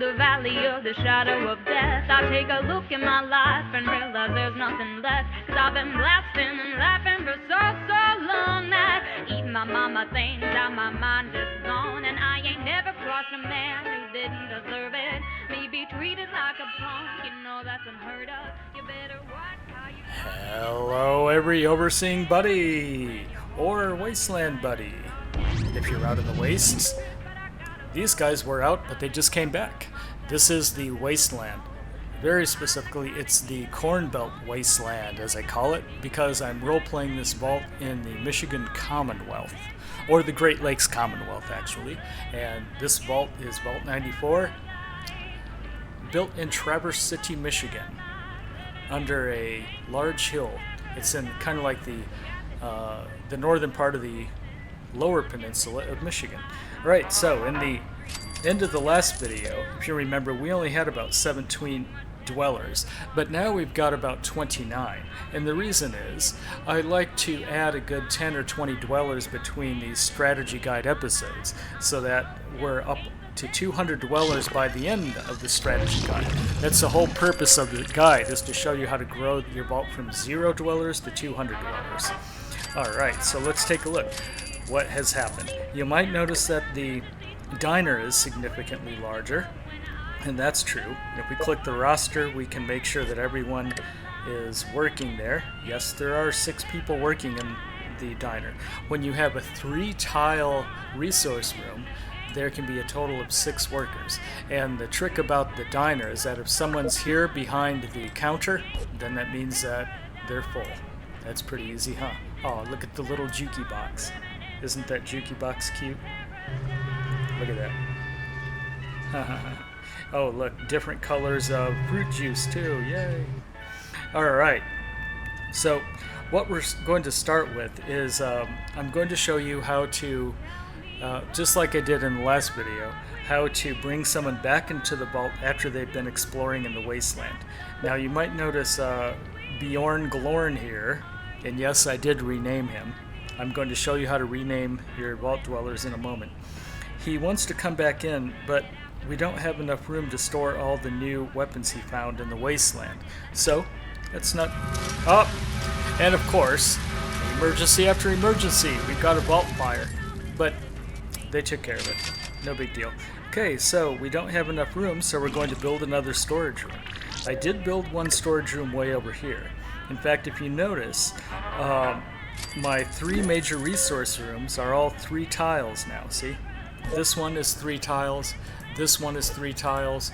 the valley of the shadow of death, I take a look in my life and realize there's nothing left. Cause I've been blasting and laughing for so long that even my mama thinks that my mind is gone. And I ain't never crossed a man who didn't deserve it. Me be treated like a punk, you know that's unheard of. You better watch how you... Hello, every overseeing buddy, or wasteland buddy. If you're out in the wastes, these guys were out, but they just came back. This is the wasteland. Very specifically, it's the Corn Belt Wasteland, as I call it, because I'm role-playing this vault in the Michigan Commonwealth, or the Great Lakes Commonwealth, actually. And this vault is Vault 94, built in Traverse City, Michigan, under a large hill. It's in kind of like the northern part of the lower peninsula of Michigan. Right, so in the end of the last video, if you remember, we only had about 17 dwellers, but now we've got about 29. And the reason is, I like to add a good 10 or 20 dwellers between these strategy guide episodes, so that we're up to 200 dwellers by the end of the strategy guide. That's the whole purpose of the guide, is to show you how to grow your vault from 0 dwellers to 200 dwellers. Alright, so let's take a look. What has happened? You might notice that the diner is significantly larger, and that's true. If we click the roster, we can make sure that everyone is working there. Yes, there are 6 people working in the diner. When you have a 3-tile resource room, there can be a total of 6 workers. And the trick about the diner is that if someone's here behind the counter, then that means that they're full. That's pretty easy, huh? Oh, look at the little Juki box. Isn't that Juki box cute? Look at that. Oh, look, different colors of fruit juice too. Yay! Alright, so what we're going to start with is I'm going to show you how to, just like I did in the last video, how to bring someone back into the vault after they've been exploring in the wasteland. Now you might notice Bjorn Glorn here, and yes, I did rename him. I'm going to show you how to rename your vault dwellers in a moment. He wants to come back in, but we don't have enough room to store all the new weapons he found in the wasteland. So, that's not... Oh! And of course, emergency after emergency. We've got a vault fire. But they took care of it. No big deal. Okay, so we don't have enough room, so we're going to build another storage room. I did build one storage room way over here. In fact, if you notice, my 3 major resource rooms are all 3 tiles now, see? This one is 3 tiles, this one is 3 tiles,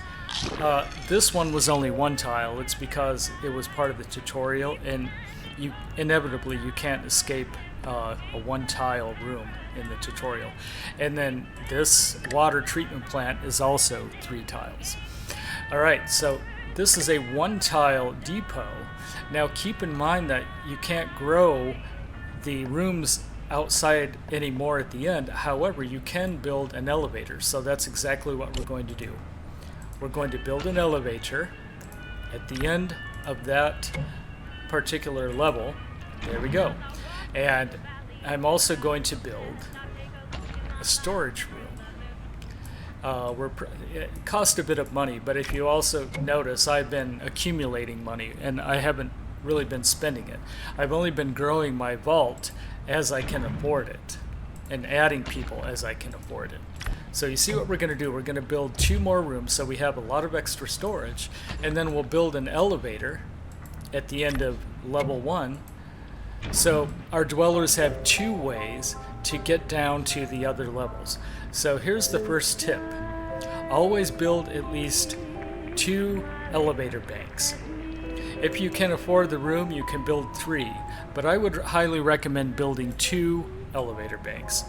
this one was only 1 tile. It's because it was part of the tutorial, and inevitably you can't escape a 1-tile room in the tutorial. And then this water treatment plant is also 3 tiles. Alright, so this is a 1-tile depot. Now keep in mind that you can't grow the rooms outside anymore at the end. However, you can build an elevator, so that's exactly what we're going to do. We're going to build an elevator at the end of that particular level. There we go. And I'm also going to build a storage room. It cost a bit of money, but if you also notice, I've been accumulating money and I haven't really been spending it. I've only been growing my vault as I can afford it, and adding people as I can afford it. So you see what we're going to do? We're going to build 2 more rooms so we have a lot of extra storage, and then we'll build an elevator at the end of level 1. So our dwellers have 2 ways to get down to the other levels. So here's the first tip. Always build at least 2 elevator banks. If you can afford the room, you can build 3, but I would highly recommend building 2 elevator banks.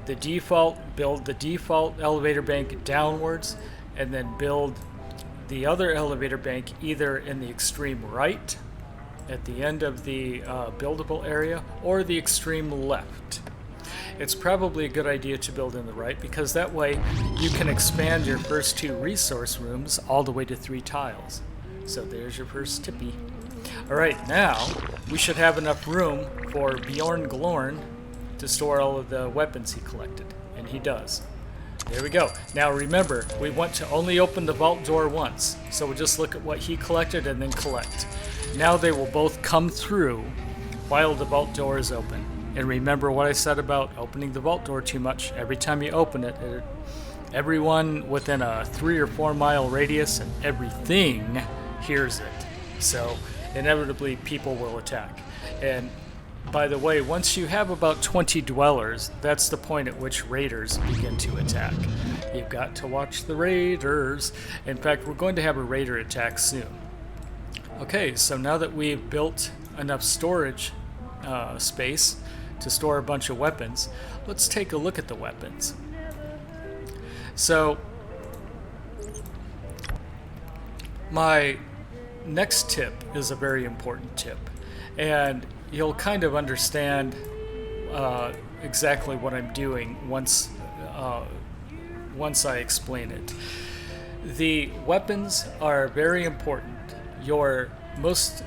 Build the default elevator bank downwards, and then build the other elevator bank either in the extreme right, at the end of the buildable area, or the extreme left. It's probably a good idea to build in the right, because that way you can expand your first 2 resource rooms all the way to 3 tiles. So there's your first tippy. Alright, now we should have enough room for Bjorn Glorn to store all of the weapons he collected, and he does. There we go. Now remember, we want to only open the vault door once. So we'll just look at what he collected and then collect. Now they will both come through while the vault door is open. And remember what I said about opening the vault door too much. Every time you open it, everyone within a 3 or 4 mile radius and everything hears it. So inevitably people will attack. And by the way, once you have about 20 dwellers, that's the point at which raiders begin to attack. You've got to watch the raiders. In fact, we're going to have a raider attack soon. Okay, so now that we've built enough storage space to store a bunch of weapons, let's take a look at the weapons. So, my next tip is a very important tip, and you'll kind of understand exactly what I'm doing once I explain it. The weapons are very important. Your most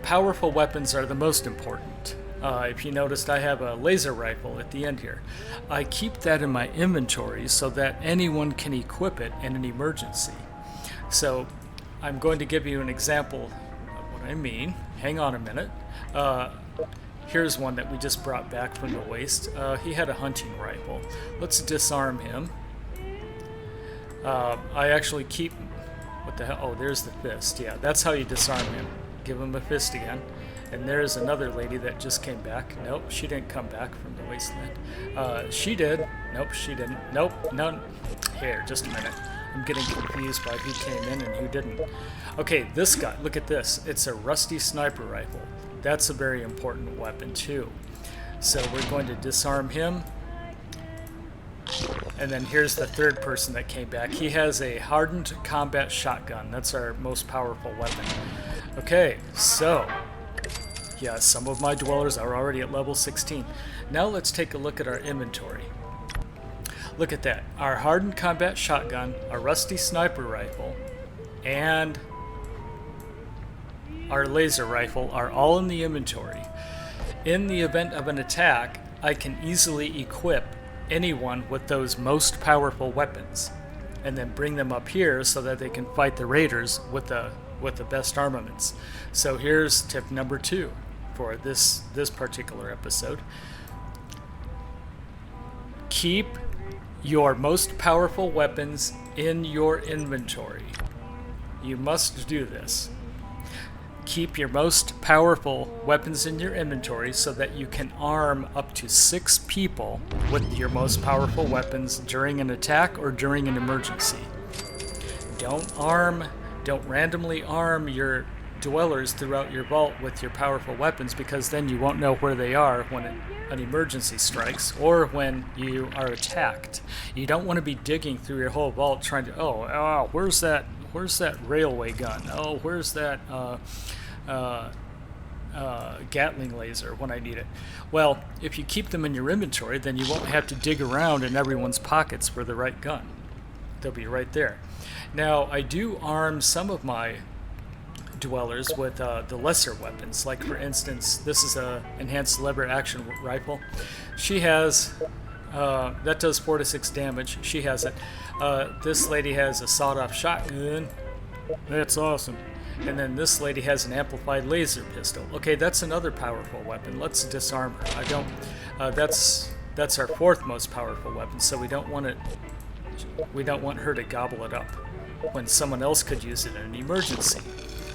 powerful weapons are the most important. If you noticed, I have a laser rifle at the end here. I keep that in my inventory so that anyone can equip it in an emergency. So I'm going to give you an example of what I mean. Hang on a minute. Here's one that we just brought back from the waste. He had a hunting rifle. Let's disarm him. I actually keep... What the hell? Oh, there's the fist. Yeah, that's how you disarm him. Give him a fist again. And there's another lady that just came back. Nope, she didn't come back from the wasteland. She did. Nope, she didn't. Nope, none. Here, just a minute. I'm getting confused by who came in and who didn't. Okay, this guy, look at this. It's a rusty sniper rifle. That's a very important weapon too. So we're going to disarm him. And then here's the third person that came back. He has a hardened combat shotgun. That's our most powerful weapon. Okay, so... yeah, some of my dwellers are already at level 16. Now let's take a look at our inventory. Look at that. Our hardened combat shotgun, a rusty sniper rifle, and our laser rifle are all in the inventory. In the event of an attack, I can easily equip anyone with those most powerful weapons and then bring them up here so that they can fight the raiders with the best armaments. So here's tip number 2 for this particular episode. Keep your most powerful weapons in your inventory. You must do this. Keep your most powerful weapons in your inventory so that you can arm up to 6 people with your most powerful weapons during an attack or during an emergency. Don't randomly arm your dwellers throughout your vault with your powerful weapons, because then you won't know where they are when an emergency strikes or when you are attacked. You don't want to be digging through your whole vault trying to, where's that railway gun? Oh, where's that Gatling laser when I need it? Well, if you keep them in your inventory, then you won't have to dig around in everyone's pockets for the right gun. They'll be right there. Now, I do arm some of my dwellers with the lesser weapons. Like, for instance, this is a enhanced lever action rifle. She has that does 4 to 6 damage. She has it. This lady has a sawed-off shotgun. That's awesome. And then this lady has an amplified laser pistol. Okay, that's another powerful weapon. Let's disarm her. I don't. That's our 4th most powerful weapon. So we don't want her to gobble it up when someone else could use it in an emergency.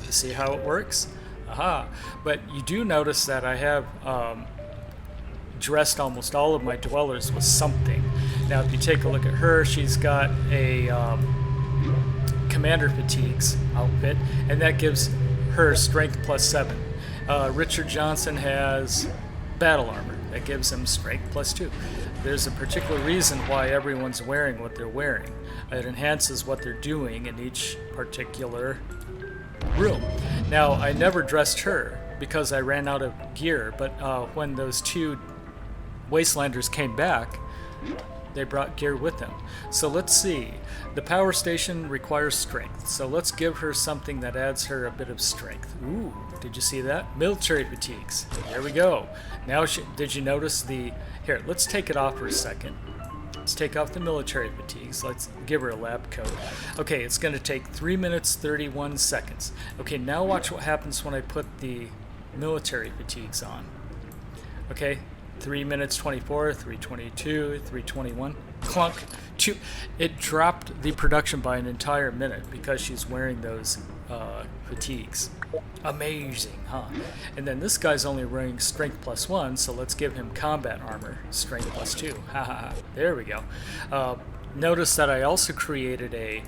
You see how it works? Aha! But you do notice that I have dressed almost all of my dwellers with something. Now, if you take a look at her, she's got a Commander Fatigues outfit, and that gives her strength +7. Richard Johnson has battle armor. That gives him strength +2. There's a particular reason why everyone's wearing what they're wearing. It enhances what they're doing in each particular room. Now, I never dressed her because I ran out of gear, but when those 2 Wastelanders came back, they brought gear with them. So let's see. The power station requires strength, so let's give her something that adds her a bit of strength. Ooh, did you see that? Military fatigues. There we go. Now, did you notice the... Here, let's take it off for a second. Let's take off the military fatigues. Let's give her a lab coat. Okay, it's going to take 3 minutes 31 seconds. Okay, now watch what happens when I put the military fatigues on. Okay, 3 minutes 24, 322, 321. Clunk. It dropped the production by an entire minute because she's wearing those fatigues. Amazing, huh? And then this guy's only wearing strength +1, so let's give him combat armor, strength +2. Ha ha ha. There we go. Notice that I also created a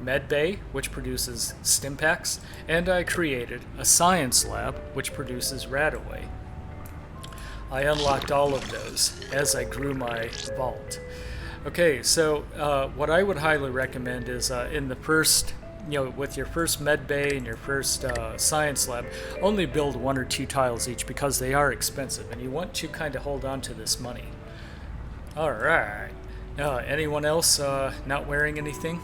med bay, which produces stim packs, and I created a science lab, which produces radaway. I unlocked all of those as I grew my vault. Okay, so what I would highly recommend is in the first, with your first med bay and your first science lab, only build 1 or 2 tiles each because they are expensive and you want to kind of hold on to this money. Alright, anyone else not wearing anything?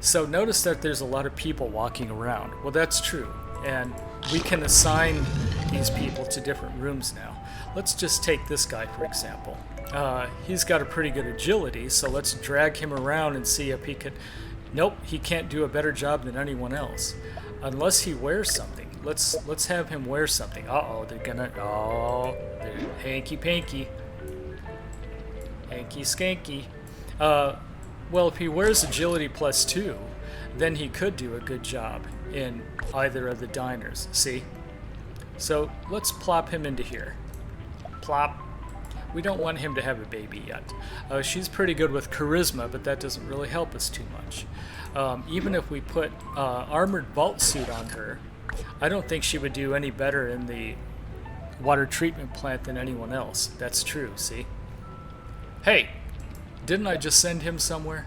So notice that there's a lot of people walking around. Well, that's true, and we can assign these people to different rooms now. Let's just take this guy for example. He's got a pretty good agility, so let's drag him around and see if he could... Nope, he can't do a better job than anyone else. Unless he wears something. Let's have him wear something. Uh-oh, they're gonna... Oh, they're hanky-panky. Hanky-skanky. Well, if he wears agility +2, then he could do a good job in either of the diners. See? So let's plop him into here. Plop. We don't want him to have a baby yet. She's pretty good with charisma, but that doesn't really help us too much. Even if we put armored vault suit on her, I don't think she would do any better in the water treatment plant than anyone else. That's true, see? Hey, didn't I just send him somewhere?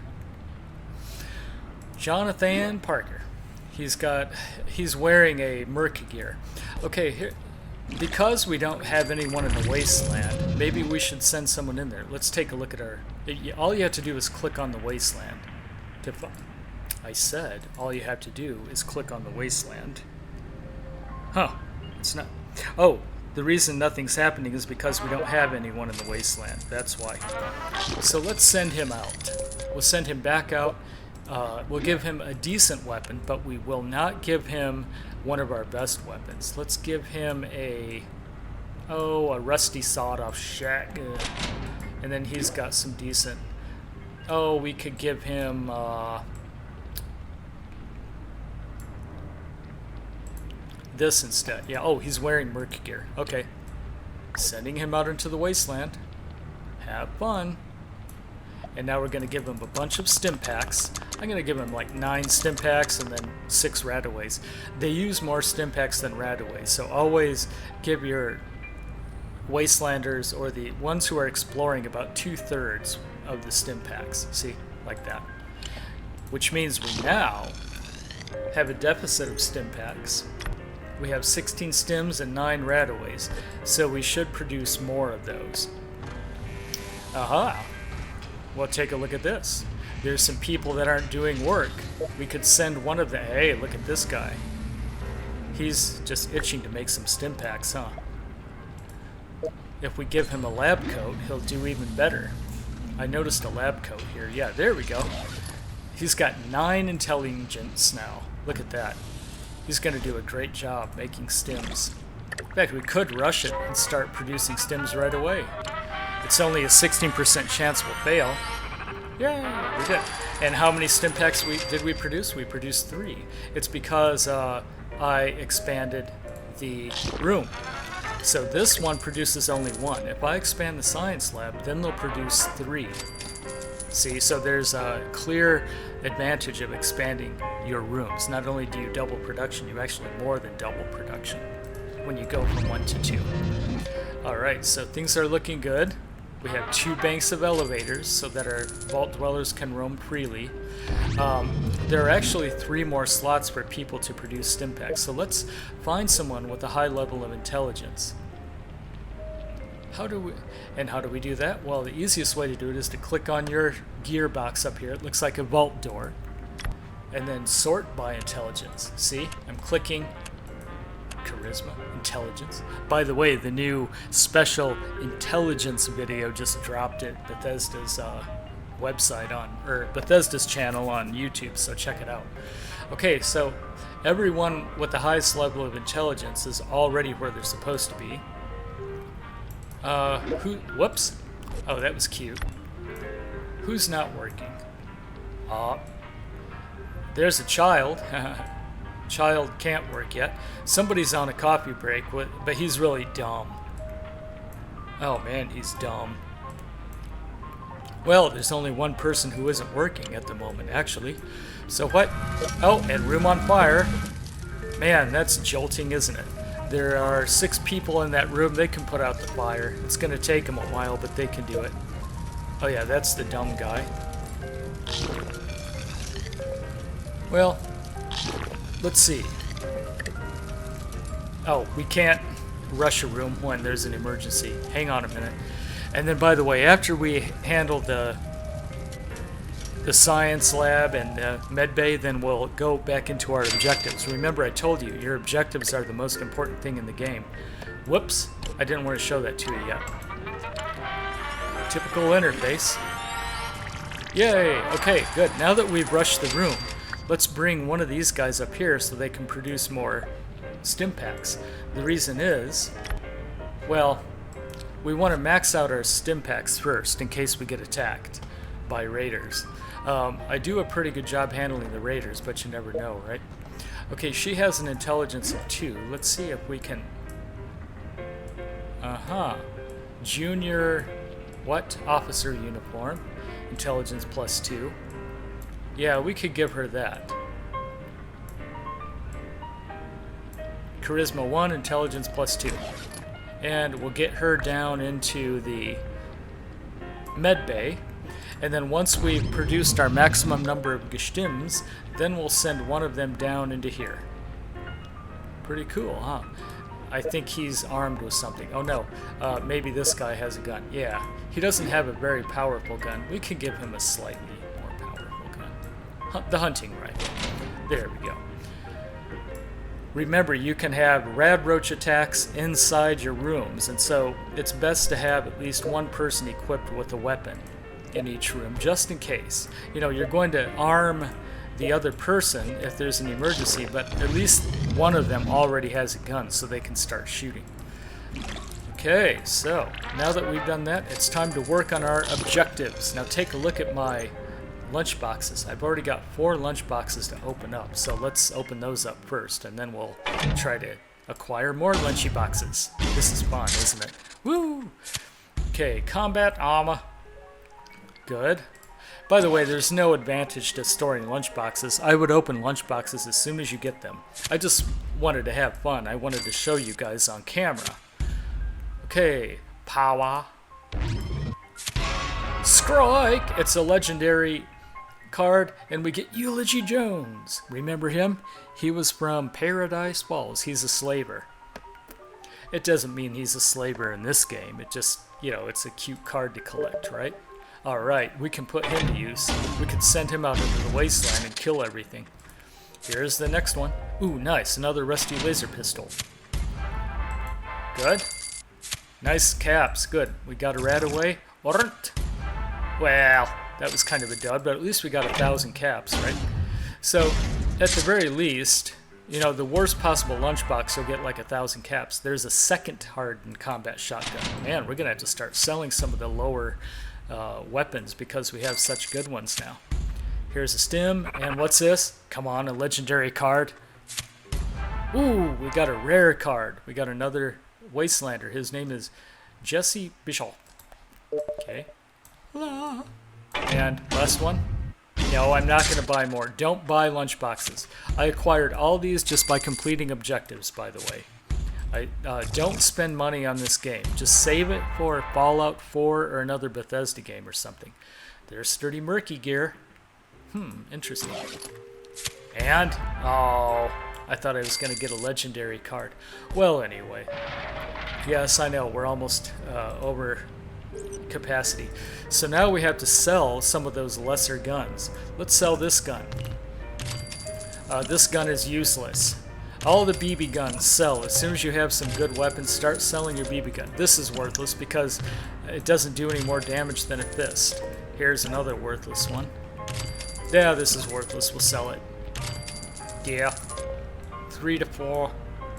Jonathan Parker. He's wearing a Merc gear. Okay, here, because we don't have anyone in the wasteland, maybe we should send someone in there. Let's take a look at our... All you have to do is click on the wasteland. I said all you have to do is click on the wasteland. Huh, it's not... Oh, the reason nothing's happening is because we don't have anyone in the wasteland. That's why. So let's send him out. We'll send him back out. We'll give him a decent weapon, but we will not give him one of our best weapons. Let's give him a rusty sawed-off shotgun. And then he's got some decent... Oh, we could give him... this instead. Yeah, oh, he's wearing Merc gear. Okay. Sending him out into the wasteland. Have fun. And now we're going to give him a bunch of stim packs. I'm going to give him like 9 stim packs and then 6 radaways. They use more stim packs than radaways, so always give your wastelanders or the ones who are exploring about 2/3 of the stim packs. See? Like that. Which means we now have a deficit of stim packs. We have 16 stims and 9 radaways, so we should produce more of those. Aha! Well, take a look at this. There's some people that aren't doing work. We could send one of them. Hey, look at this guy. He's just itching to make some stim packs, huh? If we give him a lab coat, he'll do even better. I noticed a lab coat here. Yeah, there we go. He's got 9 intelligence now. Look at that. He's going to do a great job making stims. In fact, we could rush it and start producing stims right away. It's only a 16% chance we'll fail. Yay, we did. And how many stim packs did we produce? We produced 3. It's because I expanded the room. So this one produces only 1. If I expand the science lab, then they'll produce 3. See, so there's a clear advantage of expanding your rooms. Not only do you double production, you actually more than double production when you go from 1 to 2. Alright, so things are looking good. We have 2 banks of elevators so that our vault dwellers can roam freely. There are actually 3 more slots for people to produce stim packs, so let's find someone with a high level of intelligence. How do we do that? Well, the easiest way to do it is to click on your gearbox up here. It looks like a vault door. And then sort by intelligence. See? I'm clicking. charisma, intelligence. By the way, the new special intelligence video just dropped at Bethesda's website or Bethesda's channel on YouTube, so check it out. Okay, so everyone with the highest level of intelligence is already where they're supposed to be. Whoops. Oh, that was cute. Who's not working? There's a child. Child can't work yet. Somebody's on a coffee break, but he's really dumb. Oh man, he's dumb. Well, there's only one person who isn't working at the moment, actually. So what? Oh, and room on fire. Man, that's jolting, isn't it? There are 6 people in that room. They can put out the fire. It's going to take them a while, but they can do it. Oh yeah, that's the dumb guy. Well, let's see. Oh, we can't rush a room when there's an emergency. Hang on a minute. And then, by the way, after we handle the science lab and the med bay, then we'll go back into our objectives. Remember, I told you, your objectives are the most important thing in the game. Whoops, I didn't want to show that to you yet. Typical interface. Yay, okay, good. Now that we've rushed the room, let's bring one of these guys up here so they can produce more stim packs. The reason is, well, we want to max out our stim packs first in case we get attacked by raiders. I do a pretty good job handling the raiders, but you never know, right? Okay, she has an intelligence of 2. Let's see if we can... Junior... What? Officer uniform. Intelligence plus 2. Yeah, we could give her that. Charisma 1, intelligence plus 2. And we'll get her down into the med bay. And then once we've produced our maximum number of gestims, then we'll send one of them down into here. Pretty cool, huh? I think he's armed with something. Oh no, maybe this guy has a gun. Yeah, he doesn't have a very powerful gun. We could give him a slightly more powerful gun. The hunting rifle. There we go. Remember, you can have radroach attacks inside your rooms, and so it's best to have at least one person equipped with a weapon in each room, just in case. You know, you're going to arm the other person if there's an emergency, but at least one of them already has a gun so they can start shooting. Okay, so now that we've done that, it's time to work on our objectives. Now take a look at my lunch boxes. I've already got 4 lunch boxes to open up, so let's open those up first, and then we'll try to acquire more lunchy boxes. This is fun, isn't it? Woo! Okay, combat armor. Good. By the way, there's no advantage to storing lunch boxes. I would open lunch boxes as soon as you get them. I just wanted to have fun. I wanted to show you guys on camera. Okay, power. Strike! It's a legendary card, and we get Eulogy Jones. Remember him? He was from Paradise Falls. He's a slaver. It doesn't mean he's a slaver in this game. It just, you know, it's a cute card to collect, right? Alright, we can put him to use. We can send him out into the wasteland and kill everything. Here's the next one. Ooh, nice. Another rusty laser pistol. Good. Nice caps. Good. We got a rat away. Well, that was kind of a dud, but at least we got 1,000 caps, right? So, at the very least, you know, the worst possible lunchbox will get like 1,000 caps. There's a second hardened combat shotgun. Man, we're going to have to start selling some of the lower weapons because we have such good ones now. Here's a stim, and what's this? Come on, a legendary card. Ooh, we got a rare card. We got another Wastelander. His name is Jesse Bishop. Okay. And last one. No, I'm not going to buy more. Don't buy lunch boxes. I acquired all these just by completing objectives, by the way. Don't spend money on this game. Just save it for Fallout 4 or another Bethesda game or something. There's sturdy murky gear. Interesting. And, oh, I thought I was going to get a legendary card. Well, anyway. Yes, I know, we're almost over capacity. So now we have to sell some of those lesser guns. Let's sell this gun. This gun is useless. All the BB guns sell. As soon as you have some good weapons, start selling your BB gun. This is worthless because it doesn't do any more damage than a fist. Here's another worthless one. Yeah, this is worthless. We'll sell it. Yeah. 3 to 4.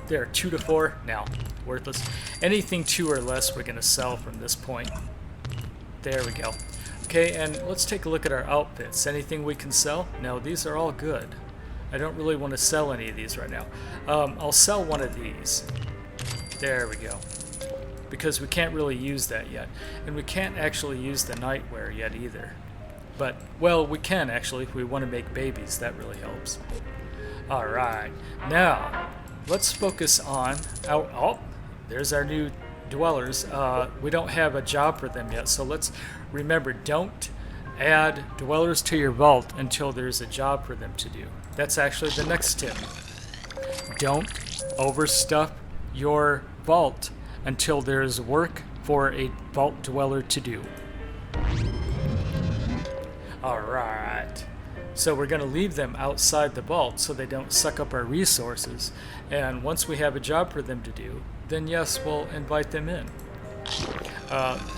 There, 2 to 4. No, worthless. Anything 2 or less we're going to sell from this point. There we go. Okay, and let's take a look at our outfits. Anything we can sell? No, these are all good. I don't really want to sell any of these right now. I'll sell one of these. There we go. Because we can't really use that yet. And we can't actually use the nightwear yet either. But, well, we can actually if we want to make babies. That really helps. Alright, now let's focus on our... Oh, there's our new dwellers. We don't have a job for them yet, so let's remember, don't add dwellers to your vault until there's a job for them to do. That's actually the next tip. Don't overstuff your vault until there's work for a vault dweller to do. Alright. So we're going to leave them outside the vault so they don't suck up our resources. And once we have a job for them to do, then yes, we'll invite them in.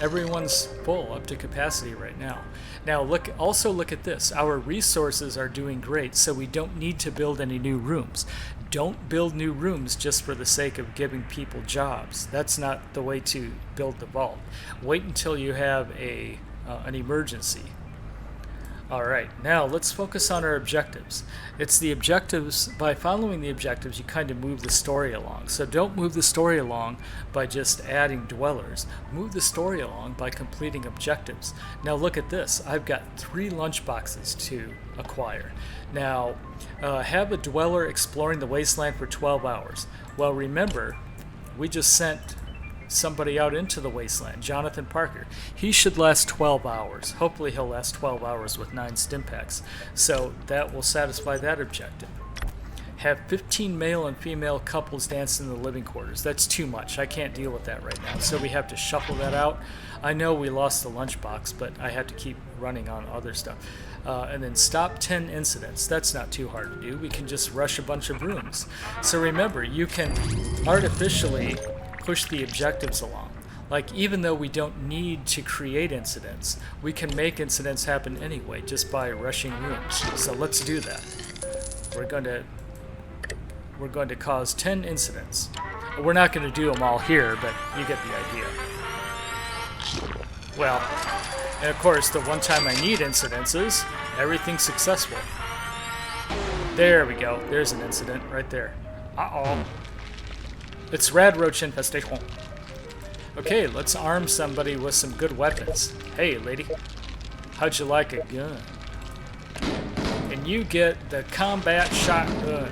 Everyone's full up to capacity right now. Now also look at this. Our resources are doing great, so we don't need to build any new rooms. Don't build new rooms just for the sake of giving people jobs. That's not the way to build the vault. Wait until you have an emergency. Alright, now let's focus on our objectives. It's the objectives, by following the objectives, you kind of move the story along. So don't move the story along by just adding dwellers. Move the story along by completing objectives. Now look at this. I've got 3 lunchboxes to acquire. Now, have a dweller exploring the wasteland for 12 hours. Well, remember, we just sent somebody out into the wasteland, Jonathan Parker. He should last 12 hours. Hopefully he'll last 12 hours with 9 stim packs. So that will satisfy that objective. Have 15 male and female couples dance in the living quarters. That's too much. I can't deal with that right now. So we have to shuffle that out. I know we lost the lunchbox, but I have to keep running on other stuff. And then stop 10 incidents. That's not too hard to do. We can just rush a bunch of rooms. So remember, you can artificially push the objectives along. Like, even though we don't need to create incidents, we can make incidents happen anyway just by rushing rooms. So let's do that. We're going to cause 10 incidents. We're not going to do them all here, but you get the idea. Well, and of course, the one time I need incidents is everything's successful. There we go. There's an incident right there. Uh-oh. It's radroach infestation. Okay, let's arm somebody with some good weapons. Hey, lady. How'd you like a gun? And you get the combat shotgun.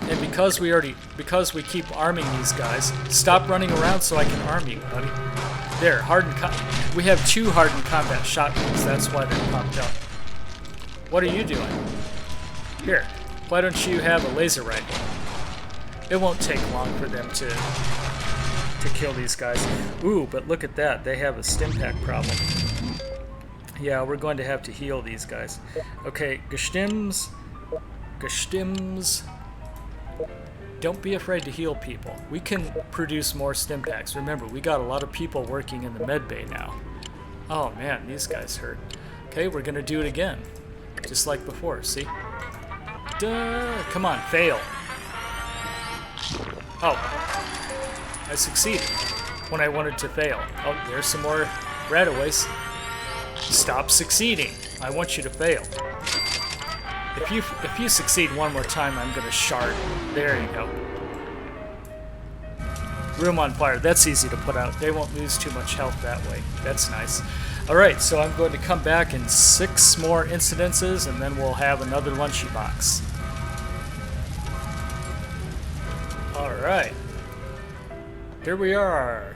And because we keep arming these guys, stop running around so I can arm you, buddy. There, we have 2 hardened combat shotguns. That's why they're pumped up. What are you doing? Here, why don't you have a laser rifle? It won't take long for them to kill these guys. Ooh, but look at that. They have a stim pack problem. Yeah, we're going to have to heal these guys. Okay, Gestims. Don't be afraid to heal people. We can produce more stim packs. Remember, we got a lot of people working in the med bay now. Oh man, these guys hurt. Okay, we're gonna do it again. Just like before, see? Duh, come on, fail. Oh, I succeeded when I wanted to fail. Oh, there's some more radaways. Stop succeeding. I want you to fail. If you succeed one more time, I'm gonna shard. There you go. Room on fire. That's easy to put out. They won't lose too much health that way. That's nice. Alright, so I'm going to come back in 6 more incidences, and then we'll have another lunchy box. Alright. Here we are.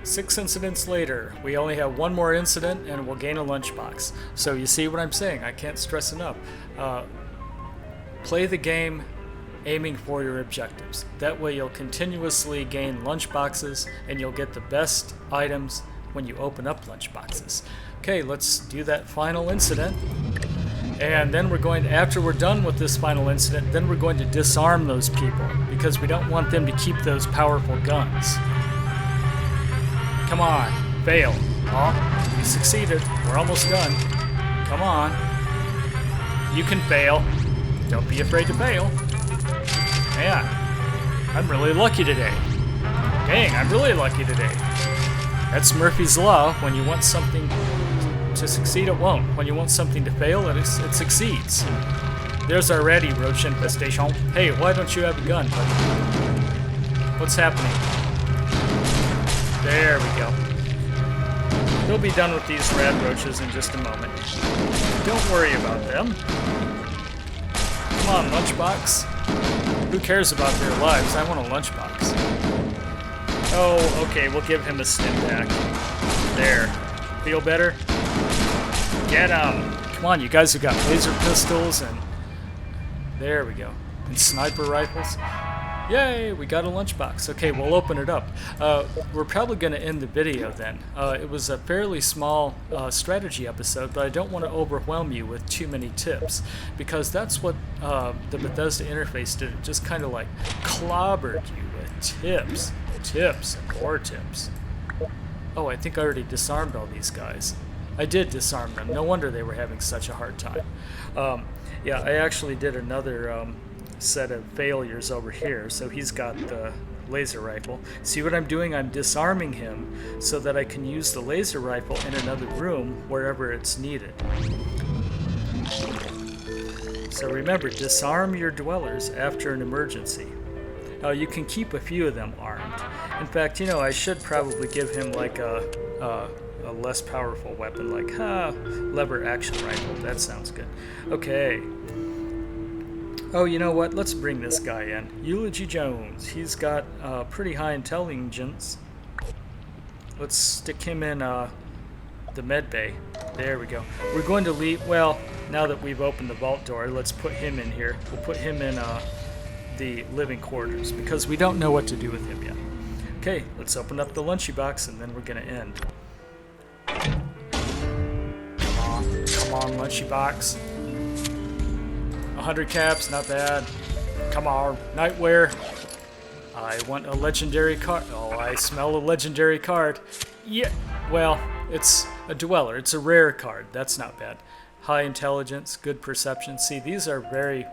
6 incidents later. We only have 1 more incident, and we'll gain a lunchbox. So you see what I'm saying? I can't stress enough. Play the game aiming for your objectives. That way you'll continuously gain lunchboxes, and you'll get the best items when you open up lunchboxes. Okay, let's do that final incident. And then we're going to, after we're done with this final incident, then we're going to disarm those people because we don't want them to keep those powerful guns. Come on, fail. Oh, we succeeded. We're almost done. Come on. You can fail. Don't be afraid to fail. Man, I'm really lucky today. Dang, I'm really lucky today. That's Murphy's Law. When you want something to succeed, it won't. When you want something to fail, it succeeds. There's our radroach infestation. Hey, why don't you have a gun, buddy? What's happening? There we go. We'll be done with these radroaches in just a moment. Don't worry about them. Come on, lunchbox. Who cares about their lives? I want a lunchbox. Oh, okay, we'll give him a stim pack. There. Feel better? Get him! Come on, you guys have got laser pistols and... There we go. And sniper rifles. Yay, we got a lunchbox. Okay, we'll open it up. We're probably going to end the video then. It was a fairly small strategy episode, but I don't want to overwhelm you with too many tips, because that's what the Bethesda interface did. It just kind of like clobbered you with tips, and more tips. Oh, I think I already disarmed all these guys. I did disarm them. No wonder they were having such a hard time. Yeah, I actually did another set of failures over here. So he's got the laser rifle. See what I'm doing? I'm disarming him so that I can use the laser rifle in another room wherever it's needed. So remember, disarm your dwellers after an emergency. You can keep a few of them armed. In fact, I should probably give him like a less powerful weapon, like lever action rifle. That sounds good. Okay. Oh, you know what? Let's bring this guy in. Eulogy Jones. He's got pretty high intelligence. Let's stick him in the med bay. There we go. We're going to leave. Well, now that we've opened the vault door, let's put him in here. We'll put him in the living quarters because we don't know what to do with him yet. Okay, let's open up the lunchy box and then we're going to end. Come on, lunchy box. 100 caps, not bad. Come on, nightwear. I want a legendary card. Oh, I smell a legendary card. Yeah, well, it's a dweller. It's a rare card. That's not bad. High intelligence, good perception. See, these are very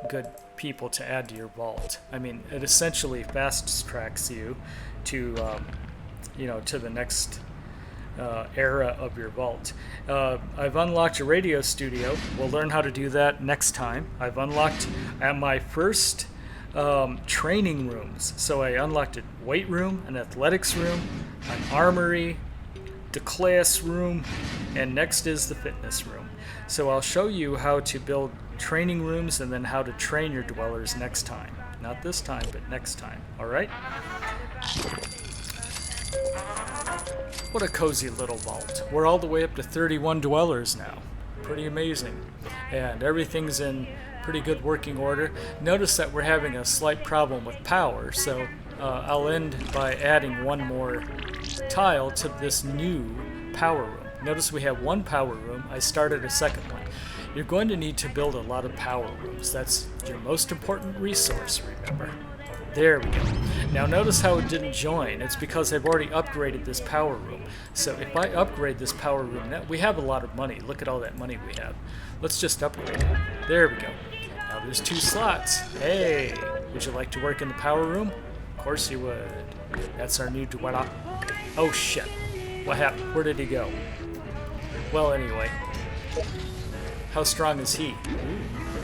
good people to add to your vault. I mean, it essentially fast tracks you to, to the next era of your vault. I've unlocked a radio studio. We'll learn how to do that next time. I've unlocked at my first training rooms. So I unlocked a weight room, an athletics room, an armory, the class room, and next is the fitness room. So I'll show you how to build training rooms and then how to train your dwellers next time. Not this time, but next time. All right? What a cozy little vault. We're all the way up to 31 dwellers now. Pretty amazing. And everything's in pretty good working order. Notice that we're having a slight problem with power, so I'll end by adding one more tile to this new power room. Notice we have one power room. I started a second one. You're going to need to build a lot of power rooms. That's your most important resource, remember. There we go. Now notice how it didn't join. It's because I've already upgraded this power room. So if I upgrade this power room, now we have a lot of money. Look at all that money we have. Let's just upgrade it. There we go. Now there's 2 slots. Hey, would you like to work in the power room? Of course you would. That's our new dweller. Oh shit. What happened? Where did he go? Well, anyway. How strong is he?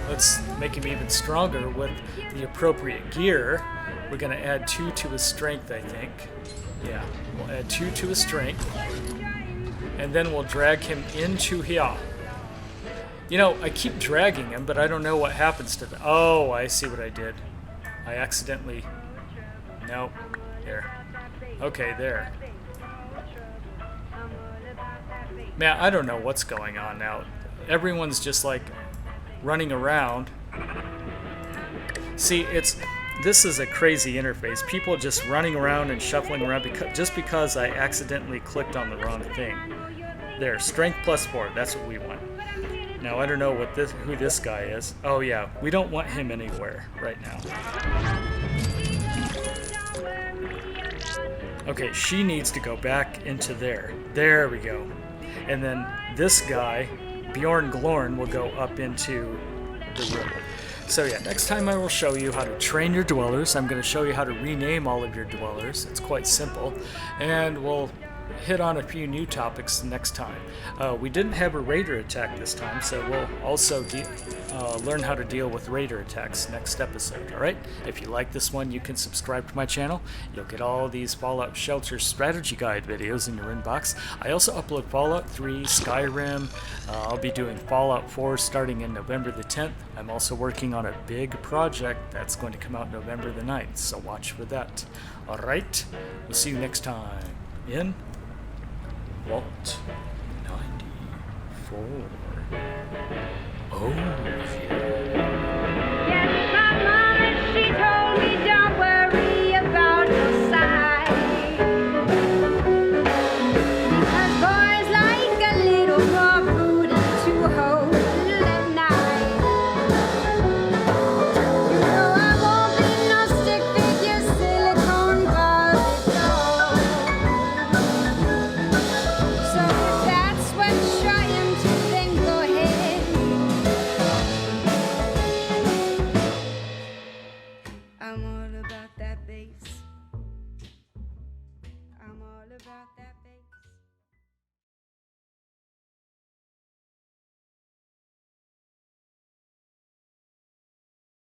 Let's make him even stronger with the appropriate gear. We're going to add 2 to his strength, I think. Yeah, we'll add 2 to his strength. And then we'll drag him into here. I keep dragging him, but I don't know what happens to them. Oh, I see what I did. I accidentally... Nope. There. Okay, there. Man, I don't know what's going on now. Everyone's just like running around. See, this is a crazy interface. People just running around and shuffling around just because I accidentally clicked on the wrong thing. There, strength +4, that's what we want. Now I don't know who this guy is. Oh yeah, we don't want him anywhere right now. Okay, she needs to go back into there. There we go. And then this guy, Bjorn Glorn, will go up into the room. So yeah, next time I will show you how to train your dwellers. I'm going to show you how to rename all of your dwellers. It's quite simple. And we'll hit on a few new topics next time. We didn't have a raider attack this time, so we'll also learn how to deal with raider attacks next episode, alright? If you like this one, you can subscribe to my channel. You'll get all these Fallout Shelter strategy guide videos in your inbox. I also upload Fallout 3, Skyrim. I'll be doing Fallout 4 starting in November the 10th. I'm also working on a big project that's going to come out November the 9th, so watch for that. Alright, we'll see you next time in Vault 94. Oh, yeah. Yes, my mama, she told me don't worry about your size. Because boys like a little more food to hold at night. You know I won't be no stick figure silicone Barbie doll. So if that's what you're trying to, then go ahead. I'm all about that bass. I'm all about that.